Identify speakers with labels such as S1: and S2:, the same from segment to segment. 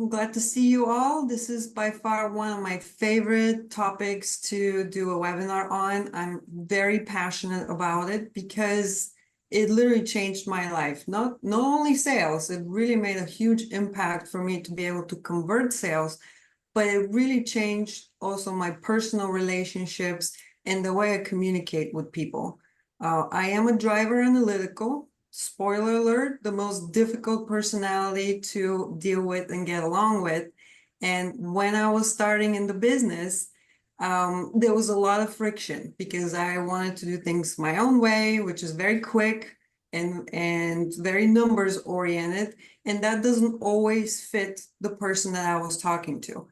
S1: I'm glad to see you all. This is by far one of my favorite topics to do a webinar on. I'm very passionate about it because it literally changed my life. Not only sales, it really made a huge impact for me to be able to convert sales, but it really changed also my personal relationships and the way I communicate with people. I am a driver analytical. Spoiler alert, the most difficult personality to deal with and get along with. And when I was starting in the business, there was a lot of friction because I wanted to do things my own way, which is very quick and very numbers oriented. And that doesn't always fit the person that I was talking to.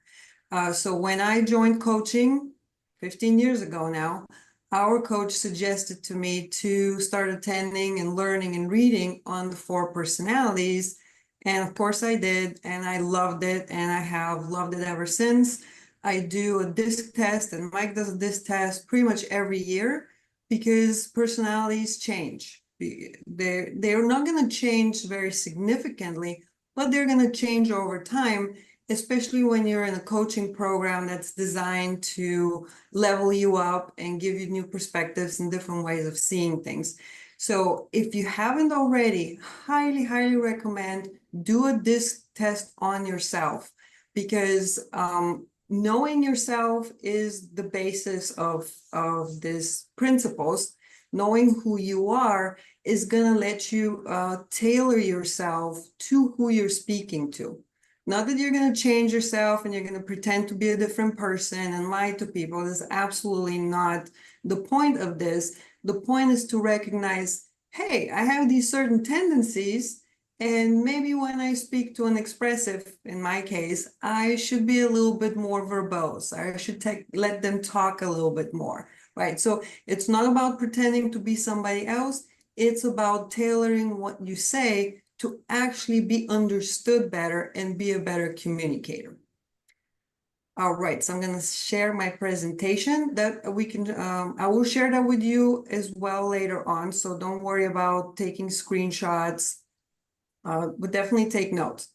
S1: So when I joined coaching 15 years ago now, our coach suggested to me to start attending and learning and reading on the 4 personalities. And of course I did, and I loved it, and I have loved it ever since. I do a disc test, and Mike does a disc test pretty much every year because personalities change. They're not going to change very significantly, but they're going to change over time, especially when you're in a coaching program that's designed to level you up and give you new perspectives and different ways of seeing things. So if you haven't already, highly recommend do a disc test on yourself, because knowing yourself is the basis of these principles. Knowing who you are is going to let you tailor yourself to who you're speaking to. Not that you're going to change yourself and you're going to pretend to be a different person and lie to people. That's absolutely not the point of this. The point is to recognize, hey, I have these certain tendencies, and maybe when I speak to an expressive, in my case, I should be a little bit more verbose. I should let them talk a little bit more, right? So it's not about pretending to be somebody else. It's about tailoring what you say to actually be understood better and be a better communicator. All right, so I'm going to share my presentation that we can, I will share that with you as well later on, so don't worry about taking screenshots, but definitely take notes.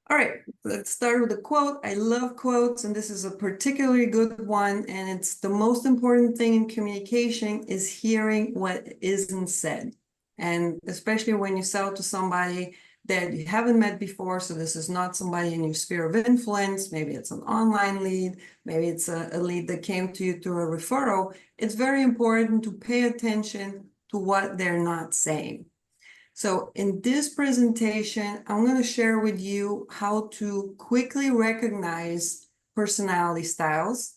S1: All right, let's start with a quote. I love quotes, and this is a particularly good one, and it's the most important thing in communication is hearing what isn't said. And especially when you sell to somebody that you haven't met before, so this is not somebody in your sphere of influence, maybe it's an online lead, maybe it's a lead that came to you through a referral, it's very important to pay attention to what they're not saying. So in this presentation, I'm going to share with you how to quickly recognize personality styles,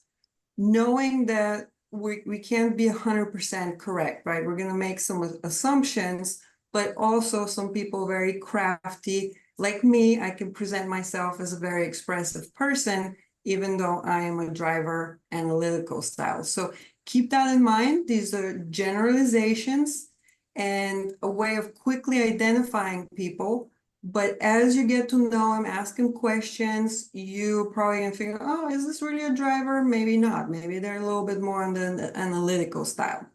S1: knowing that we can't be 100% correct, right? We're going to make some assumptions, but also some people very crafty. Like me, I can present myself as a very expressive person, even though I am a driver analytical style. So keep that in mind. These are generalizations and a way of quickly identifying people. But as you get to know them, ask them questions, you probably gonna figure, oh, is this really a driver? Maybe not. Maybe they're a little bit more on the analytical style.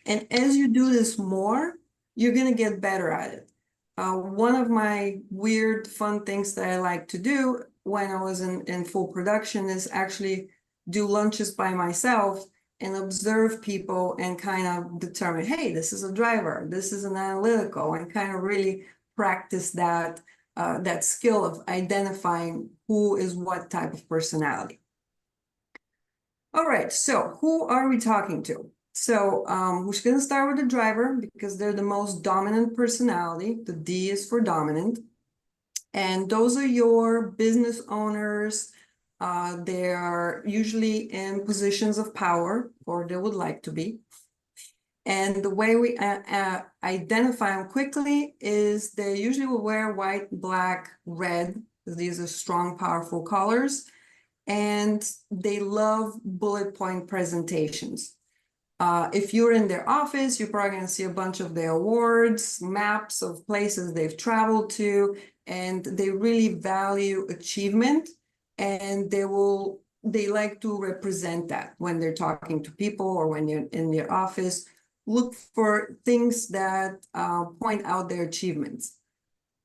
S1: And as you do this more, you're gonna get better at it. One of my weird, fun things that I like to do when I was in full production is actually do lunches by myself and observe people and kind of determine, hey, this is a driver, this is an analytical, and kind of really practice that skill of identifying who is what type of personality. All right, so who are we talking to? So we're just going to start with the driver because they're the most dominant personality. The D is for dominant. And those are your business owners. They are usually in positions of power, or they would like to be. And the way we identify them quickly is they usually will wear white, black, red. These are strong, powerful colors. And they love bullet point presentations. If you're in their office, you're probably going to see a bunch of their awards, maps of places they've traveled to, and they really value achievement, and they like to represent that when they're talking to people or when you're in their office. Look for things that point out their achievements.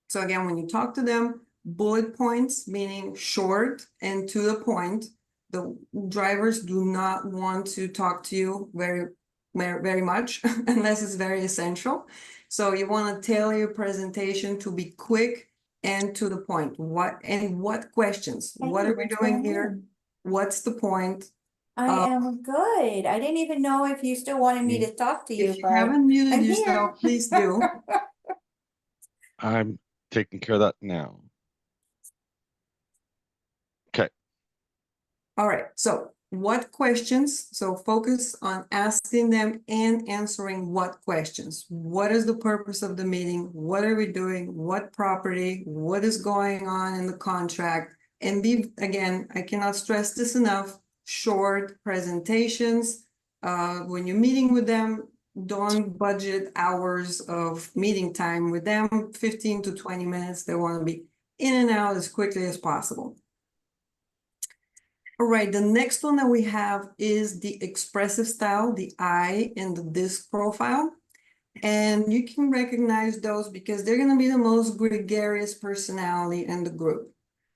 S1: So again, when you talk to them, bullet points, meaning short and to the point. The drivers do not want to talk to you very much unless it's very essential. So you want to tailor your presentation to be quick and to the point. What questions? What are we doing here? What's the point?
S2: I am good. I didn't even know if you still wanted me to talk to you,
S1: If you
S2: but
S1: haven't muted
S2: I'm
S1: yourself,
S2: here.
S1: please do.
S3: I'm taking care of that now. Okay.
S1: All right, so what questions? So focus on asking them and answering what questions. What is the purpose of the meeting? What are we doing? What property? What is going on in the contract? And again, I cannot stress this enough, short presentations. When you're meeting with them, don't budget hours of meeting time with them, 15 to 20 minutes. They want to be in and out as quickly as possible. All right, the next one that we have is the expressive style, the eye and the disc profile. And you can recognize those because they're going to be the most gregarious personality in the group.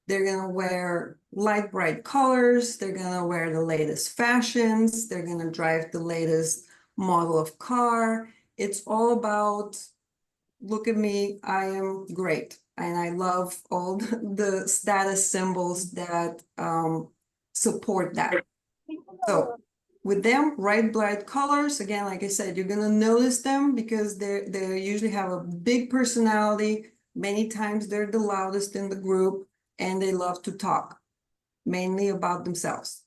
S1: They're going to wear light, bright colors. They're going to wear the latest fashions. They're going to drive the latest model of car. It's all about, look at me, I am great. And I love all the status symbols that support that. So with them, bright colors, again, like I said, you're gonna notice them because they usually have a big personality. Many times they're the loudest in the group and they love to talk, mainly about themselves.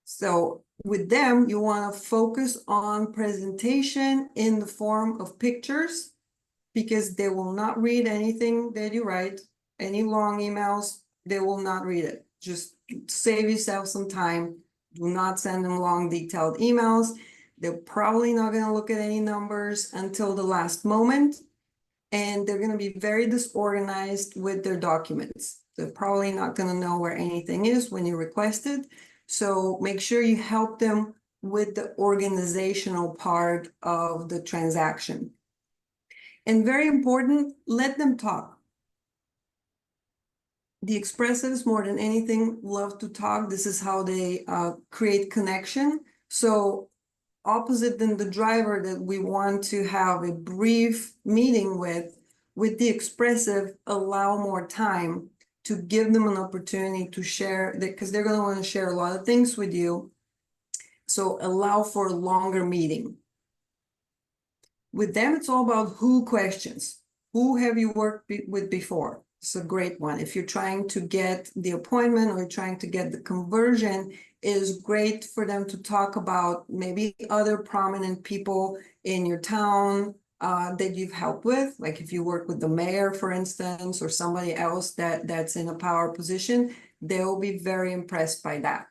S1: So with them, you want to focus on presentation in the form of pictures because they will not read anything that you write, any long emails, they will not read it. Just save yourself some time. Do not send them long, detailed emails. They're probably not going to look at any numbers until the last moment. And they're going to be very disorganized with their documents. They're probably not going to know where anything is when you request it. So make sure you help them with the organizational part of the transaction. And very important, let them talk. The expressives, more than anything, love to talk. This is how they create connection. So opposite than the driver that we want to have a brief meeting with the expressive, allow more time to give them an opportunity to share, because they're going to want to share a lot of things with you. So allow for a longer meeting. With them, it's all about who questions. Who have you worked with before? It's a great one. If you're trying to get the appointment or you're trying to get the conversion, it is great for them to talk about maybe other prominent people in your town that you've helped with. Like if you work with the mayor, for instance, or somebody else that's in a power position, they'll be very impressed by that.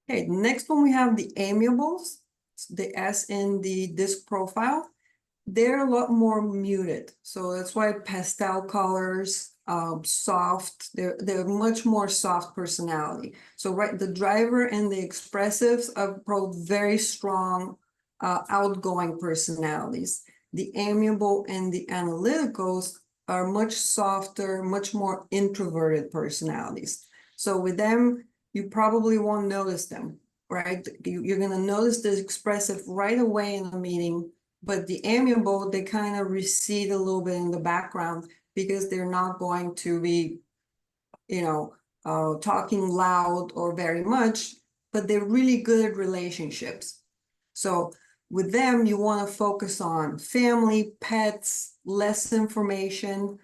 S1: Okay, next one we have the Amiables. The S in the disc profile, they're a lot more muted. So that's why pastel colors, soft, they're much more soft personality. So the driver and the expressives are both very strong, outgoing personalities. The amiable and the analyticals are much softer, much more introverted personalities. So with them, you probably won't notice them. Right? You're going to notice the expressive right away in the meeting, but the amiable, they kind of recede a little bit in the background because they're not going to be, talking loud or very much, but they're really good at relationships. So with them, you want to focus on family, pets, less information,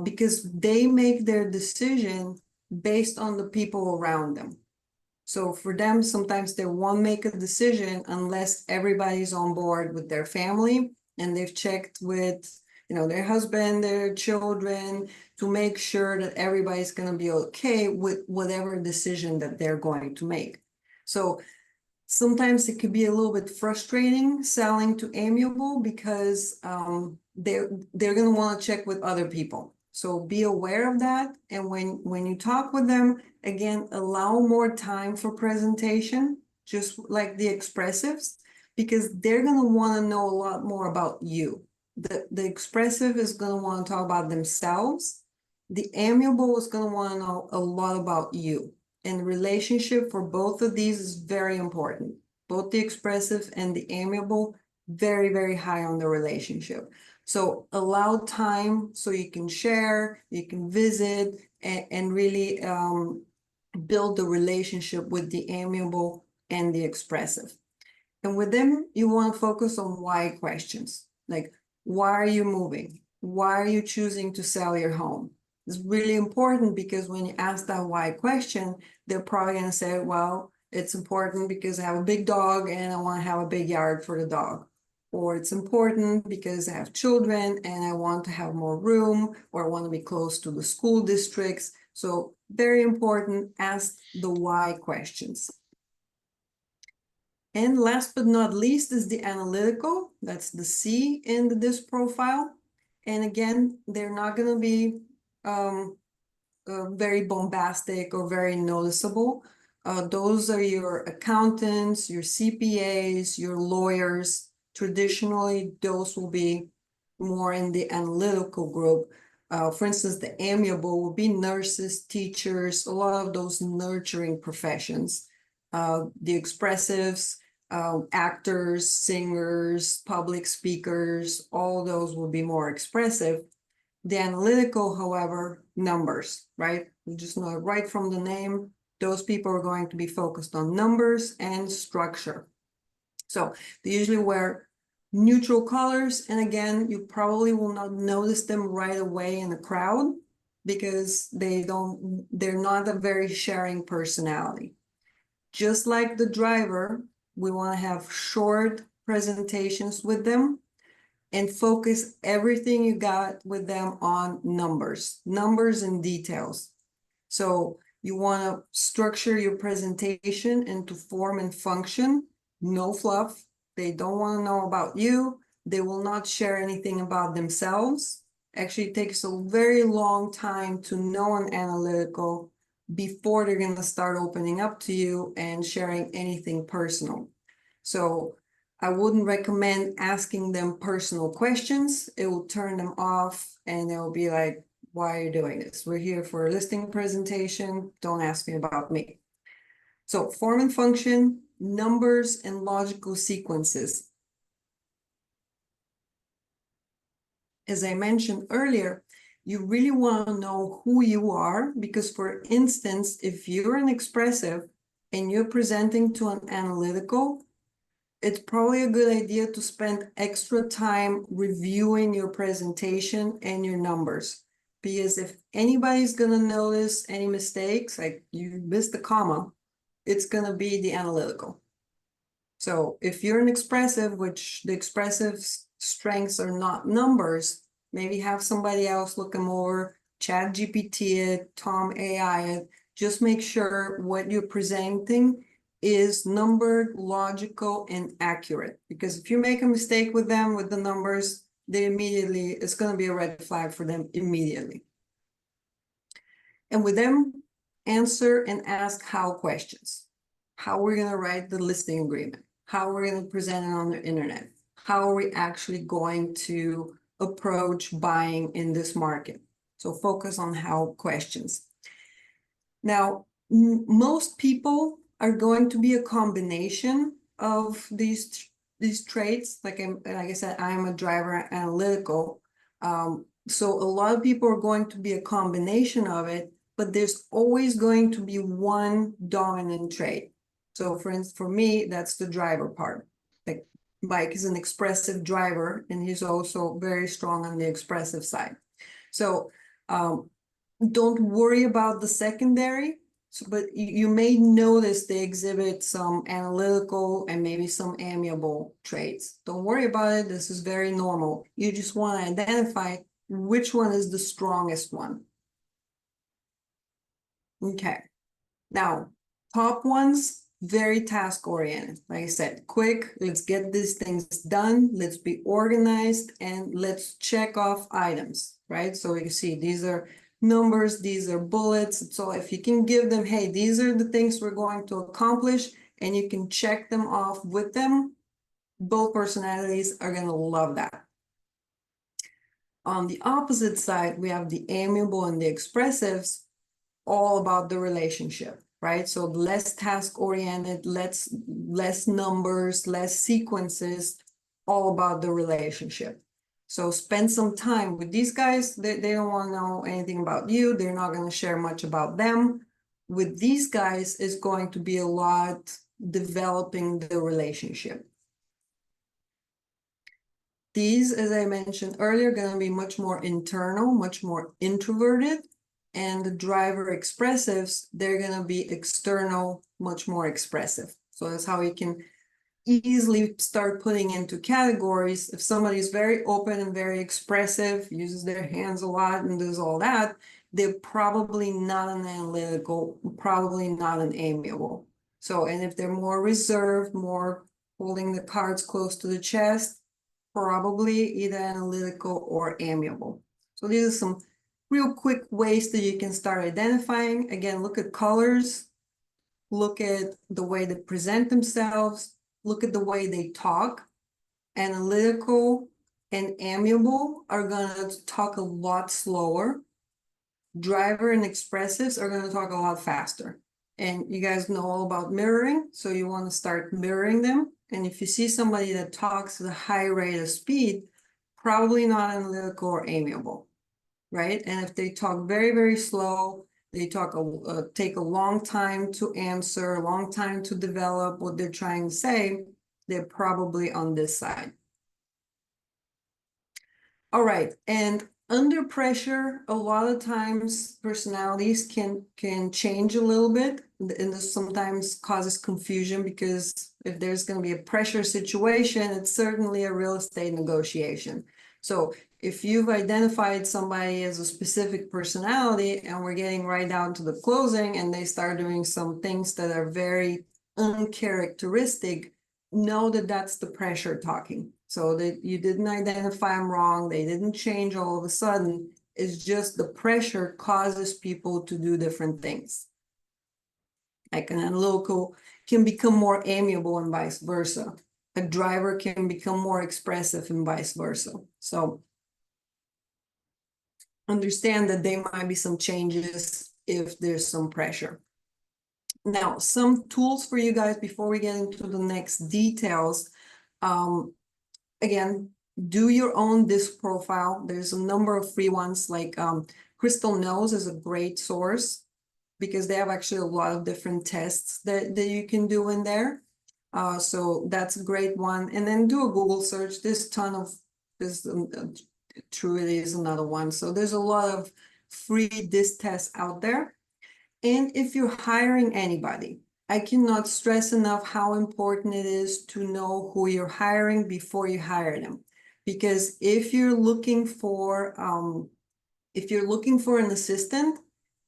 S1: because they make their decision based on the people around them. So for them, sometimes they won't make a decision unless everybody's on board with their family and they've checked with, their husband, their children, to make sure that everybody's going to be okay with whatever decision that they're going to make. So sometimes it could be a little bit frustrating selling to Amiable because they're going to want to check with other people. So be aware of that. And when you talk with them, again, allow more time for presentation, just like the expressives, because they're going to want to know a lot more about you. The expressive is going to want to talk about themselves. The amiable is going to want to know a lot about you. And relationship for both of these is very important. Both the expressive and the amiable, very, very high on the relationship. So allow time so you can share, you can visit, and really build the relationship with the amiable and the expressive. And with them, you want to focus on why questions. Like, why are you moving? Why are you choosing to sell your home? It's really important because when you ask that why question, they're probably going to say, well, it's important because I have a big dog and I want to have a big yard for the dog. Or it's important because I have children and I want to have more room, or I want to be close to the school districts. So very important, ask the why questions. And last but not least is the analytical. That's the C in the disc profile. And again, they're not going to be very bombastic or very noticeable. Those are your accountants, your CPAs, your lawyers. Traditionally, those will be more in the analytical group. For instance, the amiable will be nurses, teachers, a lot of those nurturing professions. The expressives, actors, singers, public speakers, all those will be more expressive. The analytical, however, numbers, right? You just know right from the name, those people are going to be focused on numbers and structure. So they usually wear neutral colors. And again, you probably will not notice them right away in the crowd because they're not a very sharing personality. Just like the driver, we want to have short presentations with them and focus everything you got with them on numbers and details. So you want to structure your presentation into form and function, no fluff. They don't want to know about you. They will not share anything about themselves. Actually, it takes a very long time to know an analytical before they're going to start opening up to you and sharing anything personal. So I wouldn't recommend asking them personal questions. It will turn them off and they'll be like, why are you doing this? We're here for a listing presentation. Don't ask me about me. So form and function, numbers, and logical sequences. As I mentioned earlier, you really want to know who you are because, for instance, if you're an expressive and you're presenting to an analytical, it's probably a good idea to spend extra time reviewing your presentation and your numbers. Because if anybody's going to notice any mistakes, like you missed a comma, it's going to be the analytical. So if you're an expressive, which the expressive strengths are not numbers, maybe have somebody else look them over, Chat GPT it, Tom AI it, just make sure what you're presenting is numbered, logical, and accurate. Because if you make a mistake with them, with the numbers, it's going to be a red flag for them immediately. And with them, answer and ask how questions. How we're going to write the listing agreement. How we're going to present it on the internet. How are we actually going to approach buying in this market? So focus on how questions. Now, most people are going to be a combination of these traits. Like I said, I'm a driver analytical. So a lot of people are going to be a combination of it, but there's always going to be one dominant trait. So for instance, for me, that's the driver part. Like Mike is an expressive driver, and he's also very strong on the expressive side. So don't worry about the secondary. So, but you may notice they exhibit some analytical and maybe some amiable traits. Don't worry about it. This is very normal. You just want to identify which one is the strongest one. Okay. Now, top ones, very task oriented. Like I said, quick, let's get these things done. Let's be organized and let's check off items, right? So you see, these are numbers, these are bullets. So if you can give them, hey, these are the things we're going to accomplish, and you can check them off with them, both personalities are going to love that. On the opposite side, we have the amiable and the expressives, all about the relationship, right? So less task oriented, less numbers, less sequences, all about the relationship. So spend some time with these guys. They don't want to know anything about you. They're not going to share much about them. With these guys, it's going to be a lot developing the relationship. These, as I mentioned earlier, are going to be much more internal, much more introverted. And the driver expressives, they're going to be external, much more expressive. So that's how you can easily start putting into categories. If somebody is very open and very expressive, uses their hands a lot and does all that, they're probably not an analytical, probably not an amiable. So, and if they're more reserved, more holding the cards close to the chest, probably either analytical or amiable. So these are some real quick ways that you can start identifying. Again, look at colors, look at the way they present themselves, look at the way they talk. Analytical and amiable are gonna talk a lot slower. Driver and expressives are gonna talk a lot faster. And you guys know all about mirroring, so you want to start mirroring them. And if you see somebody that talks at a high rate of speed, probably not analytical or amiable, right? And if they talk very, very slow, they take a long time to answer, a long time to develop what they're trying to say, they're probably on this side. All right, and under pressure, a lot of times personalities can change a little bit, and this sometimes causes confusion because if there's going to be a pressure situation, it's certainly a real estate negotiation. So if you've identified somebody as a specific personality and we're getting right down to the closing and they start doing some things that are very uncharacteristic, know that that's the pressure talking. So that you didn't identify them wrong. They didn't change all of a sudden. It's just the pressure causes people to do different things. Like an analytical can become more amiable and vice versa. A driver can become more expressive and vice versa. So understand that there might be some changes if there's some pressure. Now, some tools for you guys before we get into the next details. Again, do your own disc profile. There's a number of free ones, like Crystal Knows is a great source because they have actually a lot of different tests that you can do in there. So that's a great one. And then do a Google search. There's a ton of this. Truity is another one. So there's a lot of free disc tests out there. And if you're hiring anybody, I cannot stress enough how important it is to know who you're hiring before you hire them. Because if you're looking for an assistant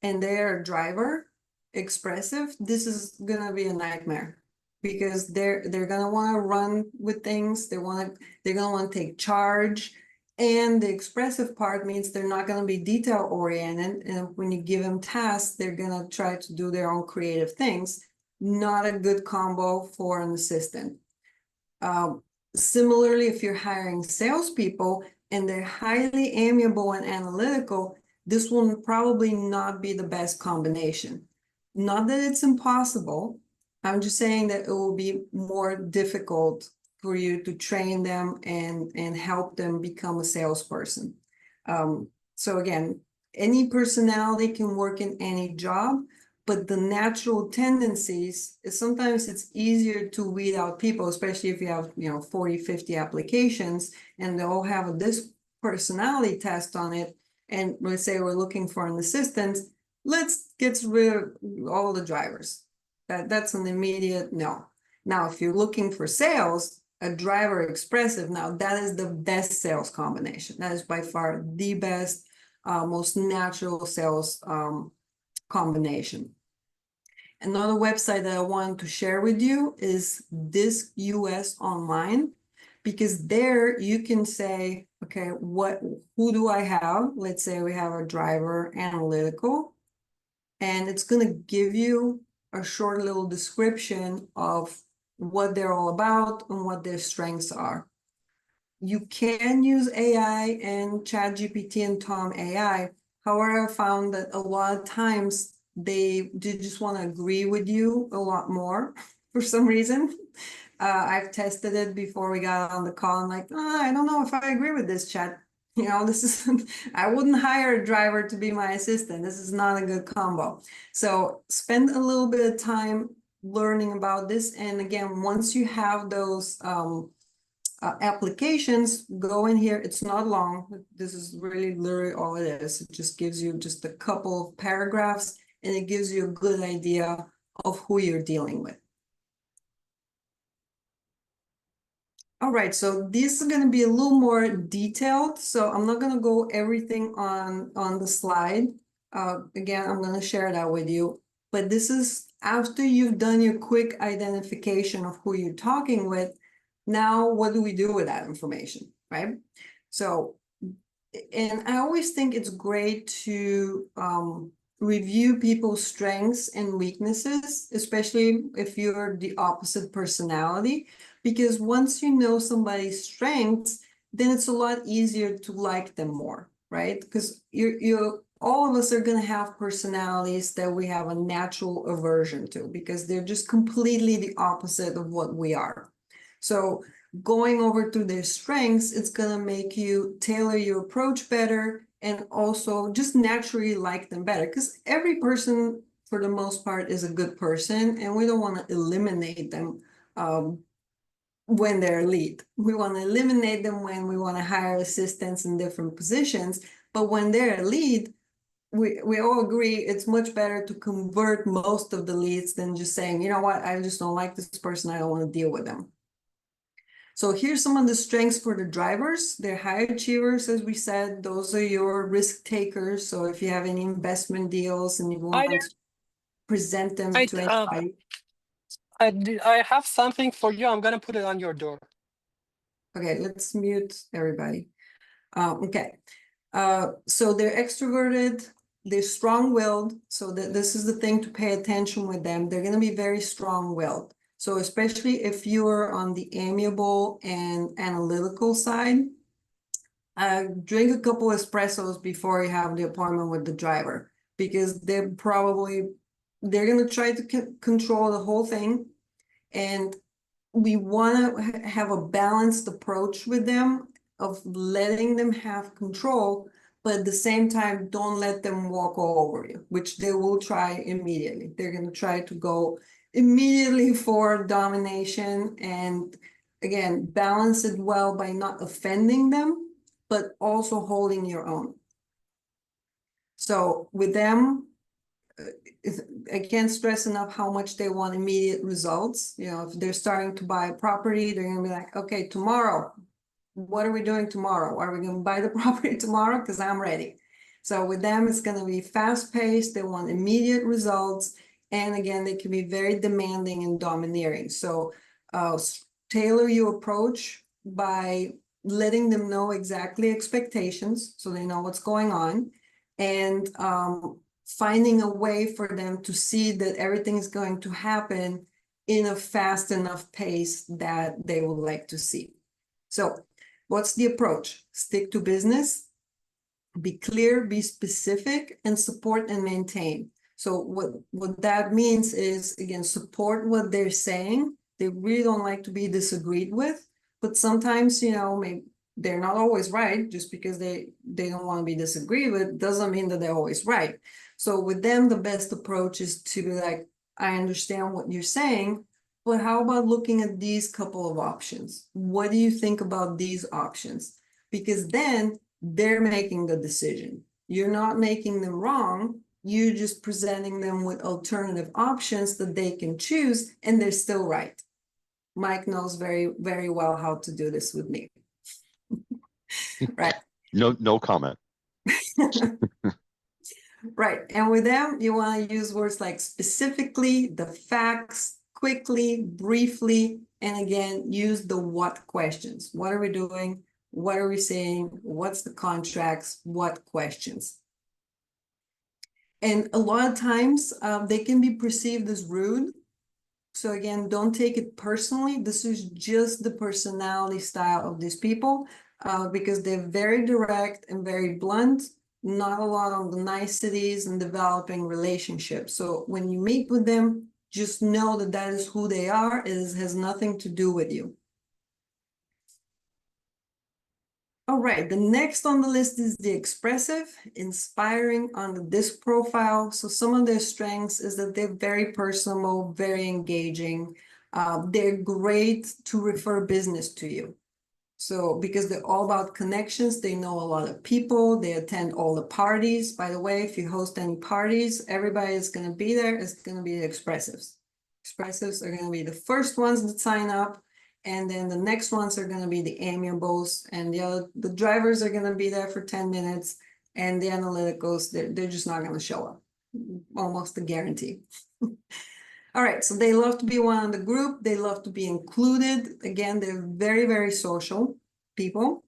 S1: and they're a driver, expressive, this is gonna be a nightmare because they're gonna want to run with things. They're gonna want to take charge. And the expressive part means they're not going to be detail oriented. And when you give them tasks, they're going to try to do their own creative things. Not a good combo for an assistant. Similarly, if you're hiring salespeople and they're highly amiable and analytical, this will probably not be the best combination. Not that it's impossible. I'm just saying that it will be more difficult for you to train them and help them become a salesperson. So again, any personality can work in any job, but the natural tendencies is sometimes it's easier to weed out people, especially if you have 40, 50 applications and they all have this personality test on it. And let's say we're looking for an assistant, let's get rid of all the drivers. That's an immediate no. Now, if you're looking for sales, a driver expressive, now that is the best sales combination. That is by far the best, most natural sales combination. Another website that I wanted to share with you is Disc US Online, because there you can say, okay, who do I have? Let's say we have a driver analytical, and it's going to give you a short little description of what they're all about and what their strengths are. you can use AI and ChatGPT and Tom AI. However, I found that a lot of times they just want to agree with you a lot more for some reason. I've tested it before we got on the call. I'm like, I don't know if I agree with this chat. You know, this is, I wouldn't hire a driver to be my assistant. This is not a good combo. So spend a little bit of time learning about this. And again, once you have those applications, go in here. It's not long. This is really literally all it is. It just gives you just a couple of paragraphs and it gives you a good idea of who you're dealing with. All right, so this is going to be a little more detailed. So I'm not going to go everything on the slide. Again, I'm going to share that with you. But this is after you've done your quick identification of who you're talking with. Now, what do we do with that information, right? So, and I always think it's great to review people's strengths and weaknesses, especially if you're the opposite personality. Because once you know somebody's strengths, then it's a lot easier to like them more, right? Because you're all of us are going to have personalities that we have a natural aversion to because they're just completely the opposite of what we are. So going over to their strengths, it's going to make you tailor your approach better and also just naturally like them better because every person, for the most part, is a good person and we don't want to eliminate them when they're a lead. We want to eliminate them when we want to hire assistants in different positions. But when they're a lead, we all agree it's much better to convert most of the leads than just saying, you know what, I just don't like this person. I don't want to deal with them. So here's some of the strengths for the drivers. They're high achievers, as we said. Those are your risk takers. So if you have any investment deals and you want to present them to anybody.
S4: I have something for you. I'm going to put it on your door.
S1: Okay, let's mute everybody. Okay. So they're extroverted, they're strong-willed. So that this is the thing to pay attention with them. They're going to be very strong-willed. So especially if you're on the amiable and analytical side, drink a couple espressos before you have the appointment with the driver, because they're going to try to control the whole thing. And we want to have a balanced approach with them of letting them have control, but at the same time, don't let them walk all over you, which they will try immediately. They're going to try to go immediately for domination. And again, balance it well by not offending them, but also holding your own. So with them, I can't stress enough how much they want immediate results. You know, if they're starting to buy a property, they're going to be like, okay, tomorrow, what are we doing tomorrow? Are we going to buy the property tomorrow? Because I'm ready. So with them, it's going to be fast paced. They want immediate results. And again, they can be very demanding and domineering. So tailor your approach by letting them know exactly expectations so they know what's going on. And finding a way for them to see that everything is going to happen in a fast enough pace that they would like to see. So what's the approach? Stick to business, be clear, be specific, and support and maintain. So what that means is, again, support what they're saying. They really don't like to be disagreed with, but sometimes, you know, maybe they're not always right. Just because they don't want to be disagreed with doesn't mean that they're always right. So with them, the best approach is to be like, I understand what you're saying, but how about looking at these couple of options? What do you think about these options? Because then they're making the decision. You're not making them wrong. You're just presenting them with alternative options that they can choose, and they're still right. Mike knows very, very well how to do this with me. Right.
S3: No comment.
S1: Right. And with them, you want to use words like specifically, the facts, quickly, briefly, and again, use the what questions. What are we doing? What are we saying? What's the contracts? What questions? And a lot of times they can be perceived as rude. So again, don't take it personally. This is just the personality style of these people, because they're very direct and very blunt, not a lot on the niceties and developing relationships. So when you meet with them, just know that that is who they are. It has nothing to do with you. All right, the next on the list is the expressive, inspiring on the disc profile. So some of their strengths is that they're very personable, very engaging. They're great to refer business to you. So because they're all about connections, they know a lot of people, they attend all the parties. By the way, if you host any parties, everybody is going to be there. It's going to be the expressives. Expressives are going to be the first ones that sign up. And then the next ones are going to be the Amiables, and the drivers are going to be there for 10 minutes, and the Analyticals, they're just not going to show up. Almost a guarantee. All right, so they love to be one in the group. They love to be included. Again, they're very, very social people,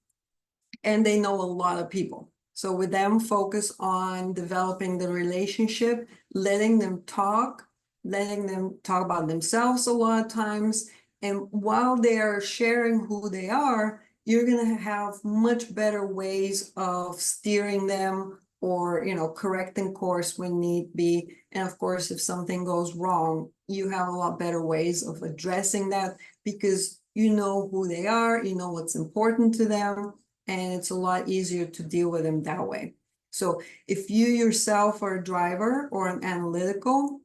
S1: and they know a lot of people. So with them, focus on developing the relationship, letting them talk about themselves a lot of times. And while they are sharing who they are, you're going to have much better ways of steering them or, correcting course when need be. And of course, if something goes wrong, you have a lot better ways of addressing that because you know who they are, you know what's important to them, and it's a lot easier to deal with them that way. So if you yourself are a driver or an analytical,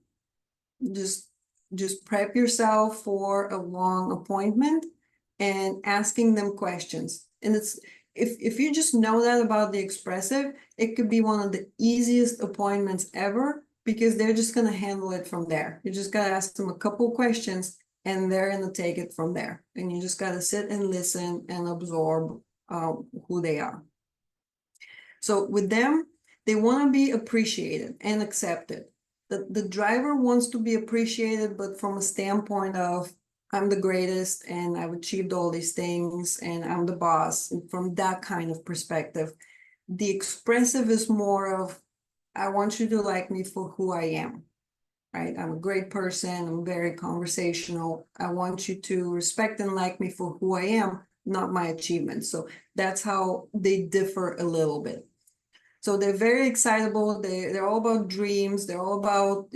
S1: just prep yourself for a long appointment and asking them questions. And it's if you just know that about the expressive, it could be one of the easiest appointments ever because they're just going to handle it from there. You just got to ask them a couple questions and they're going to take it from there. And you just got to sit and listen and absorb who they are. So with them, they want to be appreciated and accepted. The driver wants to be appreciated, but from a standpoint of, I'm the greatest and I've achieved all these things and I'm the boss. And from that kind of perspective, the expressive is more of, I want you to like me for who I am, right? I'm a great person. I'm very conversational. I want you to respect and like me for who I am, not my achievements. So that's how they differ a little bit. So they're very excitable. They're all about dreams. They're all about,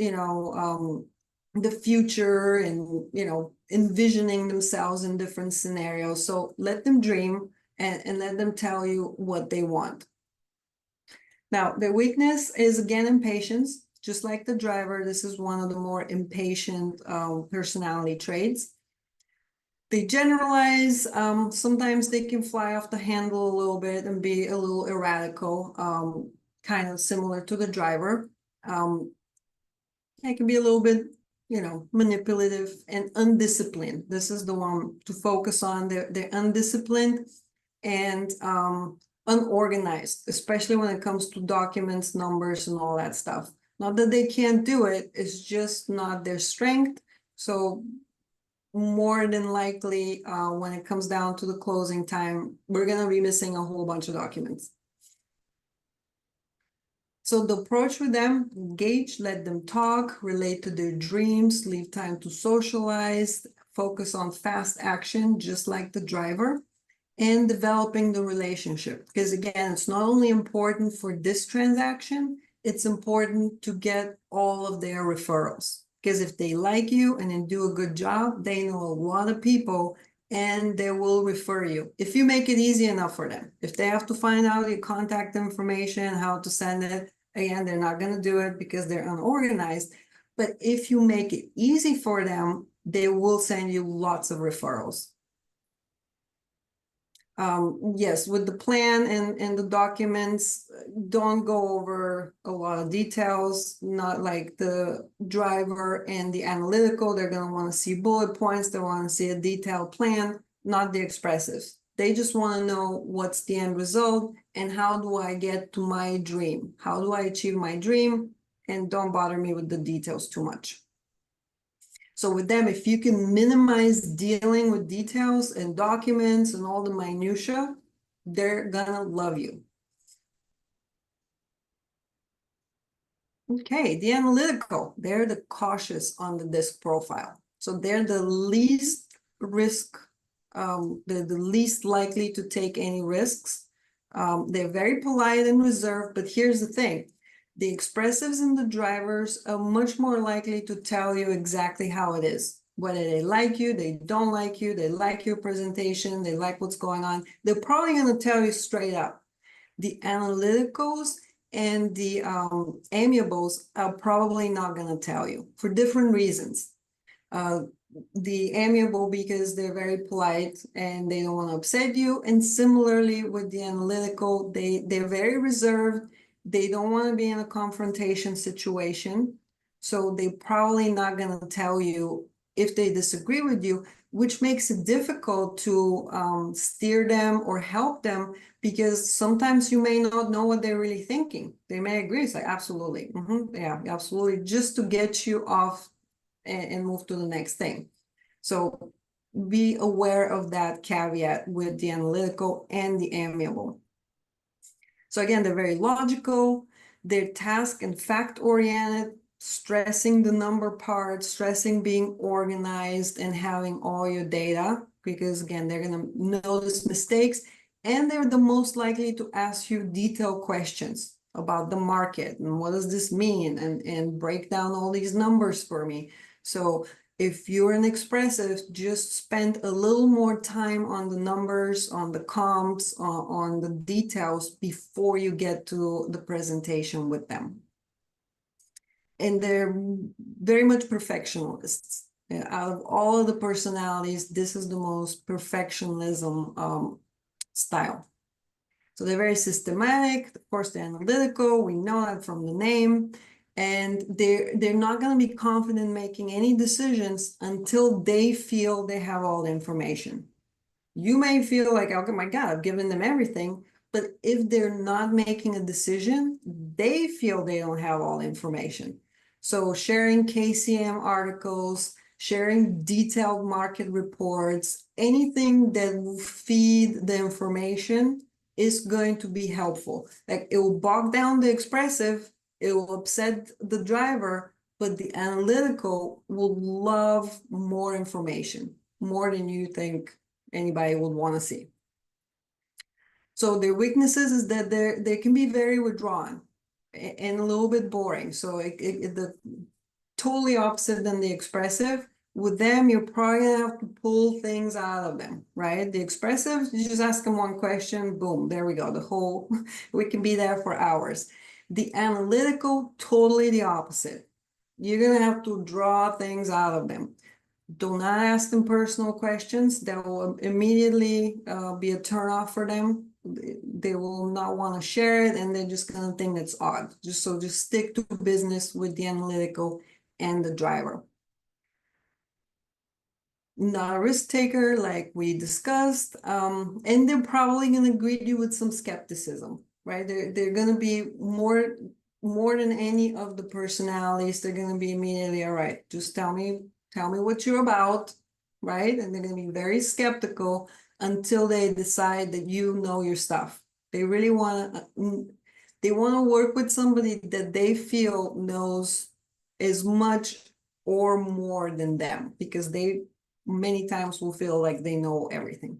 S1: the future and, envisioning themselves in different scenarios. So let them dream and let them tell you what they want. Now, their weakness is, again, impatience. Just like the driver, this is one of the more impatient personality traits. They generalize, sometimes they can fly off the handle a little bit and be a little erratical, kind of similar to the driver. It can be a little bit, manipulative and undisciplined. This is the one to focus on. They're undisciplined and unorganized, especially when it comes to documents, numbers, and all that stuff. Not that they can't do it, it's just not their strength. So more than likely, when it comes down to the closing time, we're going to be missing a whole bunch of documents. So the approach with them, engage, let them talk, relate to their dreams, leave time to socialize, focus on fast action, just like the driver, and developing the relationship. Because again, it's not only important for this transaction, it's important to get all of their referrals. Because if they like you and then do a good job, they know a lot of people and they will refer you. If you make it easy enough for them. If they have to find out your contact information, how to send it, again, they're not going to do it because they're unorganized. But if you make it easy for them, they will send you lots of referrals. Yes, with the plan and the documents, don't go over a lot of details, not like the driver and the analytical. They're going to want to see bullet points. They want to see a detailed plan, not the expressives. They just want to know what's the end result and how do I get to my dream? How do I achieve my dream? And don't bother me with the details too much. So with them, if you can minimize dealing with details and documents and all the minutia, they're gonna love you. Okay, the analytical, they're the cautious on the disc profile. So they're the least risk, they're the least likely to take any risks. They're very polite and reserved, but here's the thing. The expressives and the drivers are much more likely to tell you exactly how it is. Whether they like you, they don't like you, they like your presentation, they like what's going on. They're probably going to tell you straight up. The analyticals and the amiables are probably not going to tell you for different reasons. The amiable because they're very polite and they don't want to upset you. And similarly with the analytical, they're very reserved. They don't want to be in a confrontation situation. So they're probably not going to tell you if they disagree with you, which makes it difficult to steer them or help them, because sometimes you may not know what they're really thinking. They may agree. It's like, absolutely. Yeah, absolutely. Just to get you off and move to the next thing. So be aware of that caveat with the analytical and the amiable. So again, they're very logical, they're task and fact oriented, stressing the number part, stressing being organized and having all your data, because again, they're going to notice mistakes, and they're the most likely to ask you detailed questions about the market and what does this mean, and break down all these numbers for me. So if you're an expressive, just spend a little more time on the numbers, on the comps, on the details before you get to the presentation with them. And they're very much perfectionists. Out of all of the personalities, this is the most perfectionism style. So they're very systematic. Of course, they're analytical. We know that from the name. And they're not going to be confident making any decisions until they feel they have all the information. You may feel like, oh my God, I've given them everything. But if they're not making a decision, they feel they don't have all the information. So sharing KCM articles, sharing detailed market reports, anything that will feed the information is going to be helpful. Like, it will bog down the expressive, it will upset the driver, but the analytical will love more information, more than you think anybody would want to see. So their weaknesses is that they can be very withdrawn and a little bit boring. So the totally opposite than the expressive. With them, you're probably gonna have to pull things out of them, right? The expressive, you just ask them one question, boom, there we go. The whole, we can be there for hours. The analytical, totally the opposite. You're gonna have to draw things out of them. Do not ask them personal questions. That will immediately be a turnoff for them. They will not want to share it, and they're just gonna think that's odd. Just stick to business with the analytical and the driver. Not a risk taker, like we discussed, and they're probably going to greet you with some skepticism, right? They're going to be more than any of the personalities. They're going to be immediately, all right, just tell me what you're about, right? And they're going to be very skeptical until they decide that you know your stuff. They really want to work with somebody that they feel knows as much or more than them, because they many times will feel like they know everything.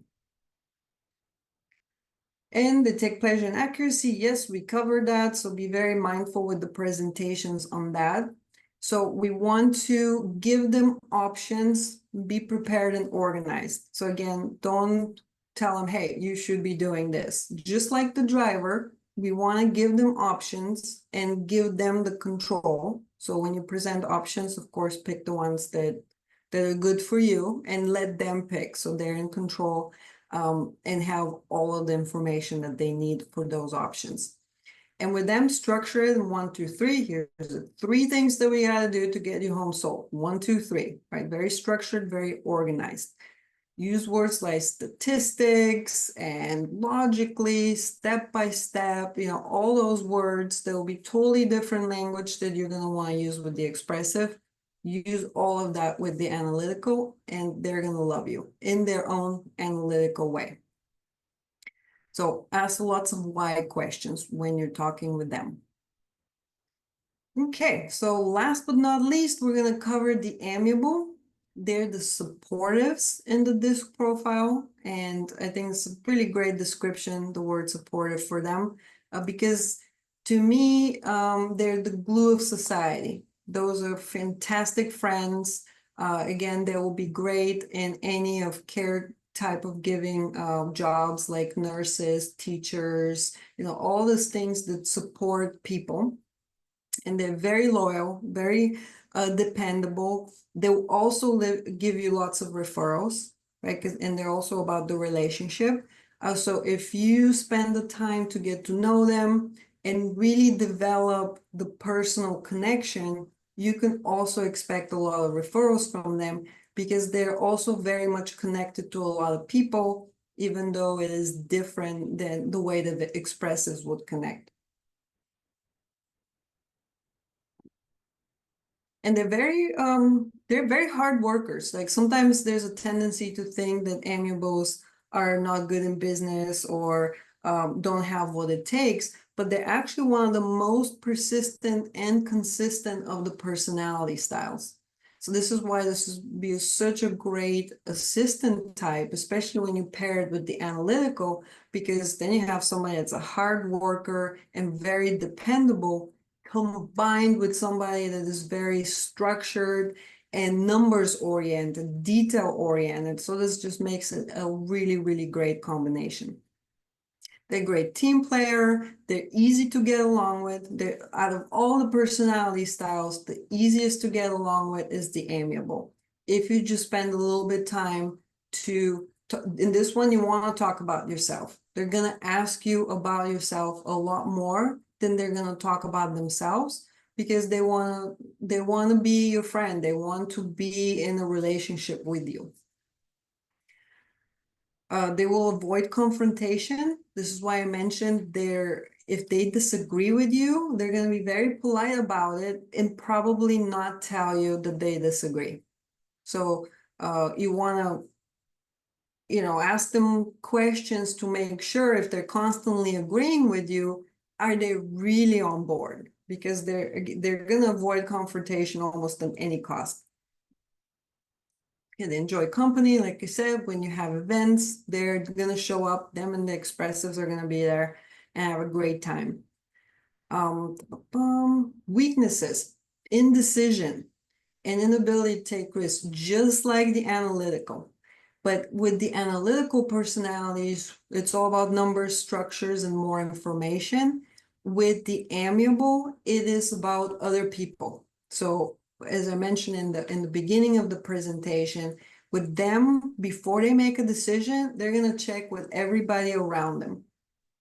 S1: And they take pleasure in accuracy. Yes, we covered that. So be very mindful with the presentations on that. So we want to give them options, be prepared and organized. So again, don't tell them, hey, you should be doing this. Just like the driver, we want to give them options and give them the control. So when you present options, of course, pick the ones that are good for you and let them pick, so they're in control and have all of the information that they need for those options. And with them, structure it in 1, 2, 3. Here's the 3 things that we gotta do to get you home sold. 1, 2, 3, right? Very structured, very organized. Use words like statistics and logically, step by step, all those words. There will be totally different language that you're gonna want to use with the expressive. Use all of that with the analytical, and they're going to love you in their own analytical way. So ask lots of why questions when you're talking with them. Okay, so last but not least, we're going to cover the amiable. they're the supportives in the disc profile. And I think it's a really great description, the word supportive for them, because to me, they're the glue of society. Those are fantastic friends. Again, they will be great in any of care type of giving jobs like nurses, teachers, all those things that support people. And they're very loyal, very dependable. They will also give you lots of referrals, right? And they're also about the relationship. So if you spend the time to get to know them and really develop the personal connection, you can also expect a lot of referrals from them because they're also very much connected to a lot of people, even though it is different than the way that the expressives would connect. And they're very hard workers. Like sometimes there's a tendency to think that amiables are not good in business or don't have what it takes, but they're actually one of the most persistent and consistent of the personality styles. So this is why this is be such a great assistant type, especially when you pair it with the analytical, because then you have somebody that's a hard worker and very dependable, combined with somebody that is very structured and numbers oriented, detail oriented. So this just makes it a really, really great combination. They're a great team player. They're easy to get along with. They're, out of all the personality styles, the easiest to get along with is the amiable. If you just spend a little bit time in this one, you want to talk about yourself. They're going to ask you about yourself a lot more than they're going to talk about themselves, because they want to be your friend. They want to be in a relationship with you. They will avoid confrontation. This is why I mentioned if they disagree with you, they're going to be very polite about it and probably not tell you that they disagree. So you want to, ask them questions to make sure if they're constantly agreeing with you, are they really on board? Because they're going to avoid confrontation almost at any cost. Yeah, they enjoy company. Like I said, when you have events, they're going to show up. Them and the expressives are going to be there and have a great time. Weaknesses, indecision, and inability to take risks, just like the analytical. But with the analytical personalities, it's all about numbers, structures, and more information. With the amiable, it is about other people. So as I mentioned in the beginning of the presentation, with them, before they make a decision, they're going to check with everybody around them.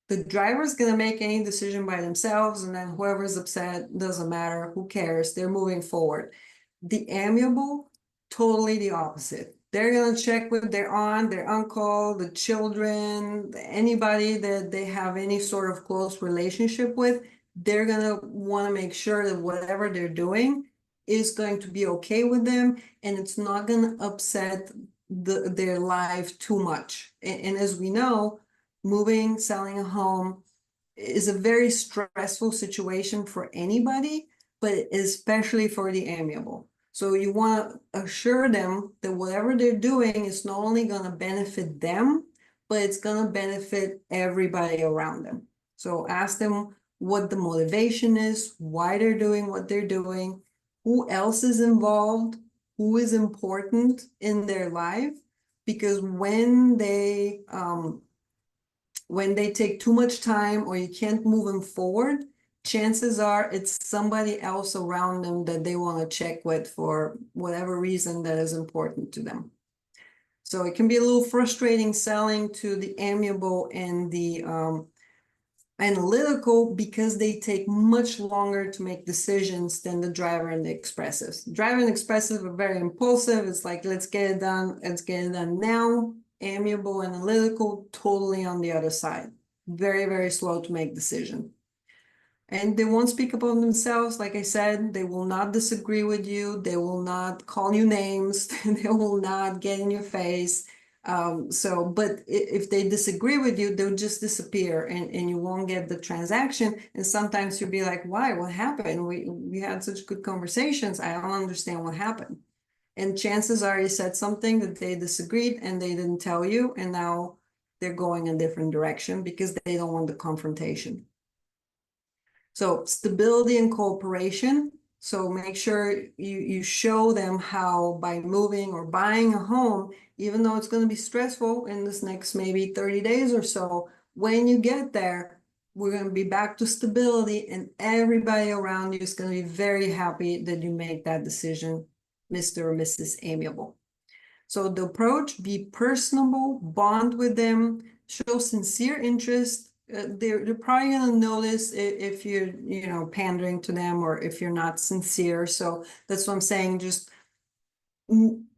S1: The driver's going to make any decision by themselves, and then whoever's upset, doesn't matter, who cares, they're moving forward. The amiable, totally the opposite. They're going to check with their aunt, their uncle, the children, anybody that they have any sort of close relationship with. They're going to want to make sure that whatever they're doing is going to be okay with them, and it's not going to upset their life too much. And as we know, moving, selling a home is a very stressful situation for anybody, but especially for the amiable. So you want to assure them that whatever they're doing is not only going to benefit them, but it's going to benefit everybody around them. So ask them what the motivation is, why they're doing what they're doing, who else is involved, who is important in their life, because when they take too much time or you can't move them forward, chances are it's somebody else around them that they want to check with for whatever reason that is important to them. So it can be a little frustrating selling to the amiable and the analytical, because they take much longer to make decisions than the driver and the expressives. Driver and expressive are very impulsive. It's like, let's get it done now. Amiable and analytical, totally on the other side. Very, very slow to make decision. And they won't speak about themselves. Like I said, they will not disagree with you. They will not call you names. They will not get in your face. But if they disagree with you, they'll just disappear and you won't get the transaction. And sometimes you'll be like, why? What happened? We had such good conversations. I don't understand what happened. And chances are you said something that they disagreed and they didn't tell you, and now they're going a different direction because they don't want the confrontation. So stability and cooperation. So make sure you show them how by moving or buying a home, even though it's going to be stressful in this next maybe 30 days or so, when you get there, we're going to be back to stability and everybody around you is going to be very happy that you make that decision, Mr. or Mrs. Amiable. So the approach, be personable, bond with them, show sincere interest. They're probably going to notice if you're, pandering to them or if you're not sincere. So that's what I'm saying. Just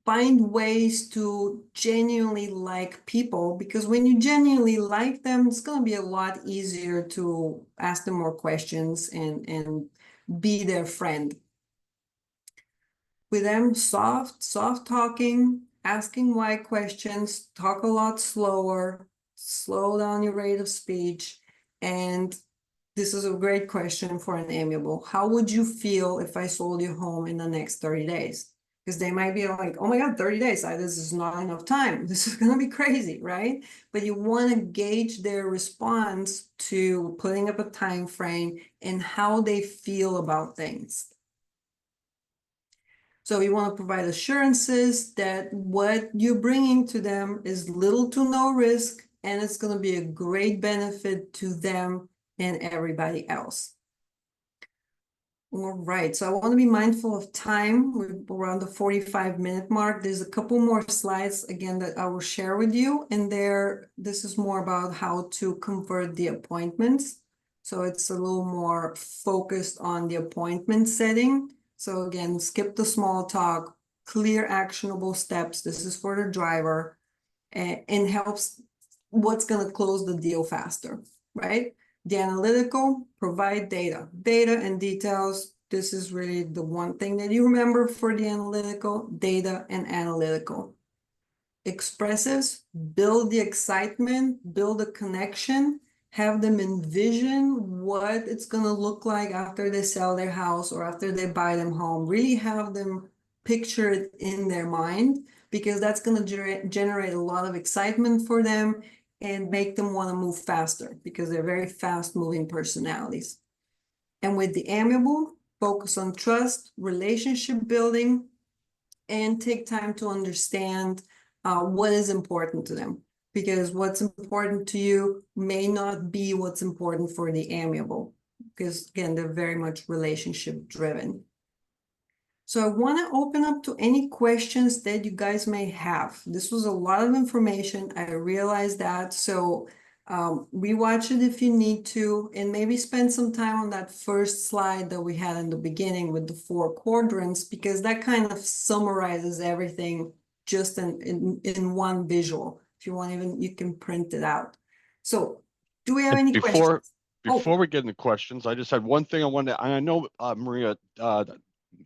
S1: find ways to genuinely like people, because when you genuinely like them, it's going to be a lot easier to ask them more questions and be their friend. With them, soft talking, asking why questions, talk a lot slower, slow down your rate of speech. And this is a great question for an amiable. How would you feel if I sold you home in the next 30 days? Because they might be like, oh my God, 30 days, this is not enough time. This is going to be crazy, right? But you want to gauge their response to putting up a time frame and how they feel about things. So you want to provide assurances that what you're bringing to them is little to no risk, and it's going to be a great benefit to them and everybody else. All right, so I want to be mindful of time. We're around the 45-minute mark. There's a couple more slides, again, that I will share with you. And this is more about how to convert the appointments. So it's a little more focused on the appointment setting. So again, skip the small talk, clear actionable steps. This is for the driver and helps what's going to close the deal faster, right? The analytical, provide data and details. This is really the one thing that you remember for the analytical, data and analytical. Expressives, build the excitement, build a connection, have them envision what it's going to look like after they sell their house or after they buy them home. Really have them picture it in their mind, because that's going to generate a lot of excitement for them and make them want to move faster, because they're very fast moving personalities. And with the amiable, focus on trust, relationship building, and take time to understand what is important to them, because what's important to you may not be what's important for the amiable, because again, they're very much relationship driven. So I want to open up to any questions that you guys may have. This was a lot of information. I realize that. So rewatch it if you need to, and maybe spend some time on that first slide that we had in the beginning with the 4 quadrants, because that kind of summarizes everything just in one visual. If you want, even you can print it out. So do we have any questions?
S3: Before we get into questions, I just had one thing I wanted to, and I know Maria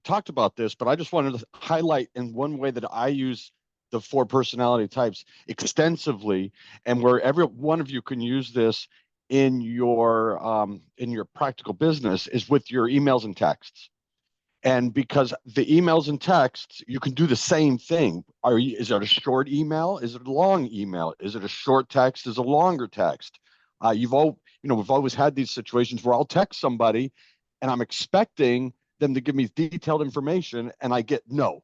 S3: talked about this, but I just wanted to highlight in one way that I use the 4 personality types extensively, and where every one of you can use this in your practical business is with your emails and texts. And because the emails and texts, you can do the same thing. Is it a short email? Is it a long email? Is it a short text? Is it a longer text? We've always had these situations where I'll text somebody and I'm expecting them to give me detailed information and I get no.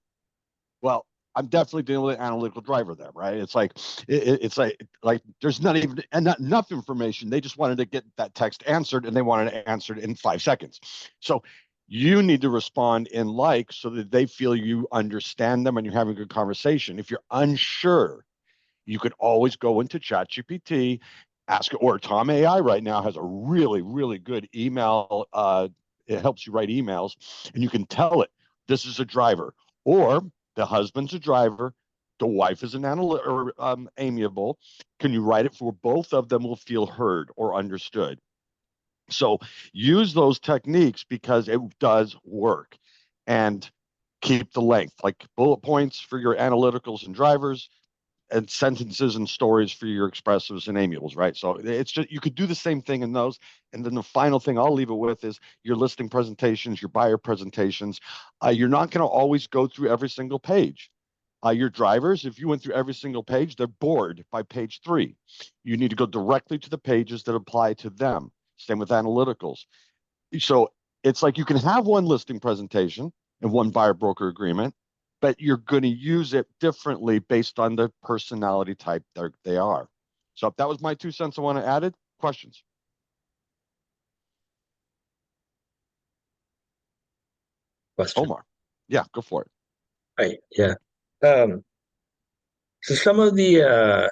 S3: Well, I'm definitely dealing with an analytical driver there, right? It's like there's not even not enough information. They just wanted to get that text answered, and they wanted it answered in 5 seconds. So you need to respond in like, so that they feel you understand them and you're having a good conversation. If you're unsure, you could always go into ChatGPT, ask, or Tom AI right now has a really, really good email. It helps you write emails, and you can tell it, this is a driver, or the husband's a driver, the wife is an amiable. Can you write it for both of them will feel heard or understood? So use those techniques because it does work. And keep the length, like bullet points for your analyticals and drivers, and sentences and stories for your expressives and amiables, right? So it's just, you could do the same thing in those. And then the final thing I'll leave it with is your listing presentations, your buyer presentations. You're not going to always go through every single page. Your drivers, if you went through every single page, they're bored by page 3. You need to go directly to the pages that apply to them. Same with analyticals. So it's like you can have one listing presentation and one buyer broker agreement, but you're going to use it differently based on the personality type they are. So that was my 2 cents I want to add it. Questions?
S5: Question.
S3: Omar. Yeah, go for it.
S5: Right. Yeah. So some of the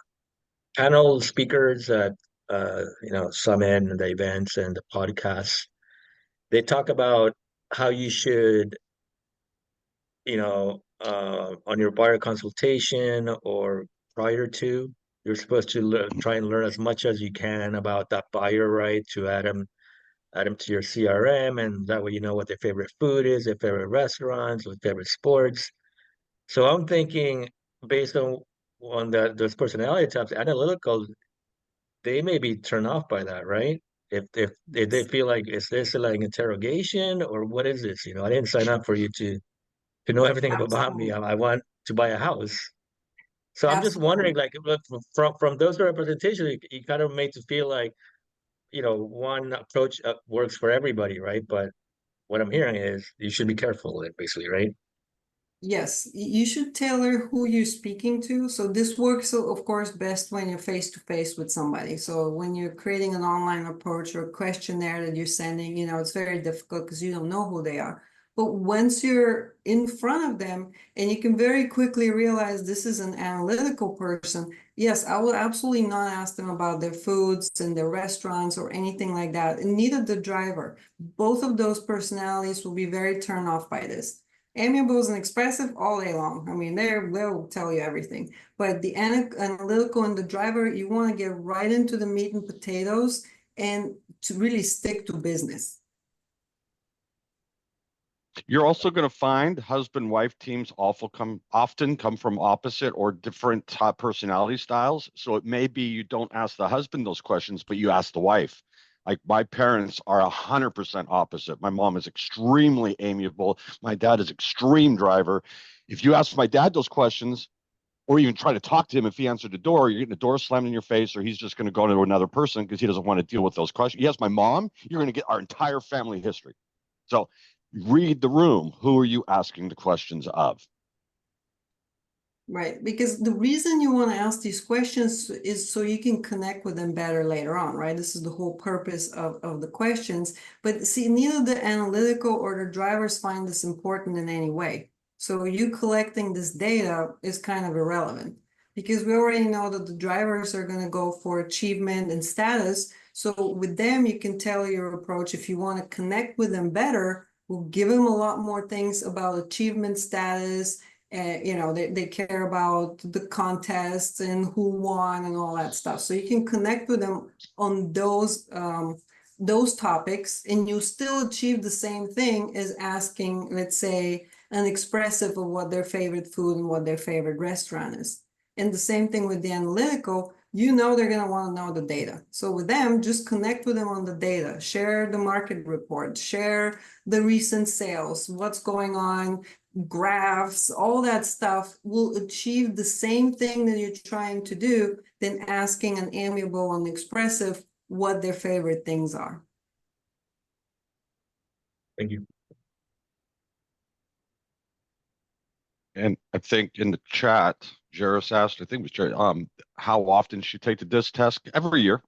S5: panel speakers at Summit and the events and the podcasts, they talk about how you should, on your buyer consultation or prior to, you're supposed to try and learn as much as you can about that buyer, right? To add them to your CRM, and that way you know what their favorite food is, their favorite restaurants, their favorite sports. So I'm thinking, based on those personality types, analytical, they may be turned off by that, right? If they feel like, is this like interrogation or what is this? I didn't sign up for you to know everything about me. I want to buy a house. So I'm just wondering, like, from those representations, you kind of made to feel like, one approach works for everybody, right? But what I'm hearing is you should be careful, basically, right?
S1: Yes, you should tailor who you're speaking to. So this works, of course, best when you're face to face with somebody. So when you're creating an online approach or questionnaire that you're sending, it's very difficult because you don't know who they are. But once you're in front of them and you can very quickly realize this is an analytical person, yes, I will absolutely not ask them about their foods and their restaurants or anything like that. And neither the driver. Both of those personalities will be very turned off by this. Amiables and Expressive all day long. I mean, they'll tell you everything. But the analytical and the driver, you want to get right into the meat and potatoes and to really stick to business.
S3: You're also going to find husband-wife teams often come from opposite or different personality styles. So it may be you don't ask the husband those questions, but you ask the wife. Like my parents are 100% opposite. My mom is extremely amiable. My dad is extreme driver. If you ask my dad those questions, or even try to talk to him, if he answered the door, you're getting the door slammed in your face, or he's just going to go to another person because he doesn't want to deal with those questions. Yes, my mom, you're going to get our entire family history. So read the room. Who are you asking the questions of?
S1: Right, because the reason you want to ask these questions is so you can connect with them better later on, right? This is the whole purpose of the questions. But see, neither the analytical or the drivers find this important in any way. So you collecting this data is kind of irrelevant because we already know that the drivers are going to go for achievement and status. So with them, you can tell your approach. If you want to connect with them better, we'll give them a lot more things about achievement status. They care about the contests and who won and all that stuff. So you can connect with them on those topics, and you still achieve the same thing as asking, let's say, an expressive of what their favorite food and what their favorite restaurant is. And the same thing with the analytical, they're going to want to know the data. So with them, just connect with them on the data, share the market report, share the recent sales, what's going on, graphs, all that stuff will achieve the same thing that you're trying to do than asking an amiable and expressive what their favorite things are.
S5: Thank you.
S3: And I think in the chat, Jairus asked, I think it was Jairus, how often should you take the DISC test? Every year.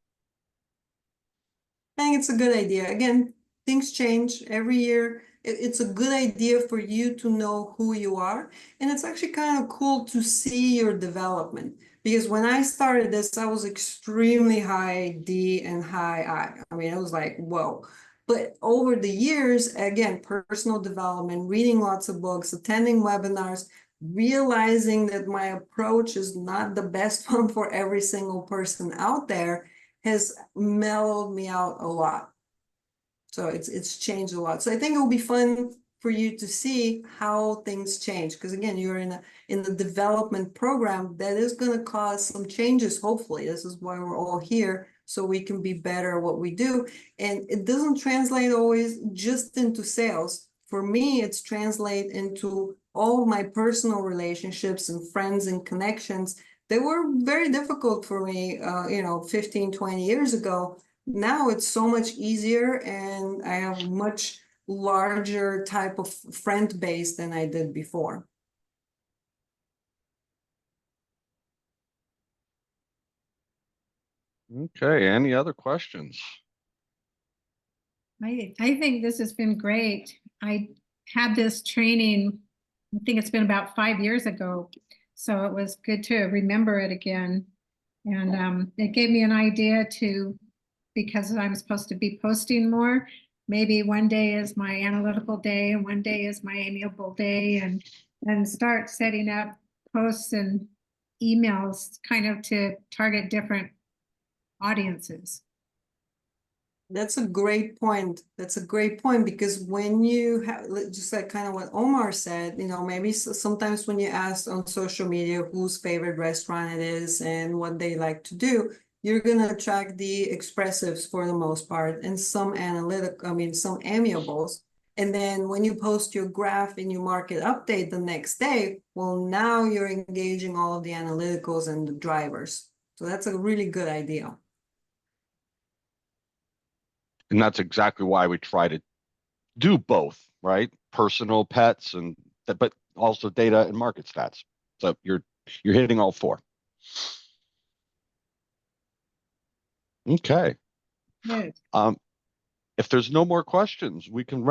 S1: I think it's a good idea. Again, things change every year. It's a good idea for you to know who you are. And it's actually kind of cool to see your development. Because when I started this, I was extremely high D and high I. I mean, it was like, whoa. But over the years, again, personal development, reading lots of books, attending webinars, realizing that my approach is not the best one for every single person out there has mellowed me out a lot. So it's changed a lot. So I think it will be fun for you to see how things change. Because again, you're in the development program that is going to cause some changes. Hopefully, this is why we're all here, so we can be better at what we do. And it doesn't translate always just into sales. For me, it's translate into all of my personal relationships and friends and connections. They were very difficult for me, 15, 20 years ago. Now it's so much easier, and I have much larger type of friend base than I did before.
S3: Okay, any other questions?
S6: I think this has been great. I had this training, I think it's been about 5 years ago. So it was good to remember it again. And it gave me an idea because I'm supposed to be posting more. Maybe one day is my analytical day and one day is my amiable day, and start setting up posts and emails kind of to target different audiences.
S1: That's a great point. That's a great point, because when you have, just like kind of what Omar said, maybe sometimes when you ask on social media whose favorite restaurant it is and what they like to do, you're going to attract the expressives for the most part, and some some amiables. And then when you post your graph and your market update the next day, well, now you're engaging all of the analyticals and the drivers. So that's a really good idea.
S3: And that's exactly why we try to do both, right? Personal pets but also data and market stats. So you're hitting all four. Okay.
S6: Good.
S3: If there's no more questions, we can wrap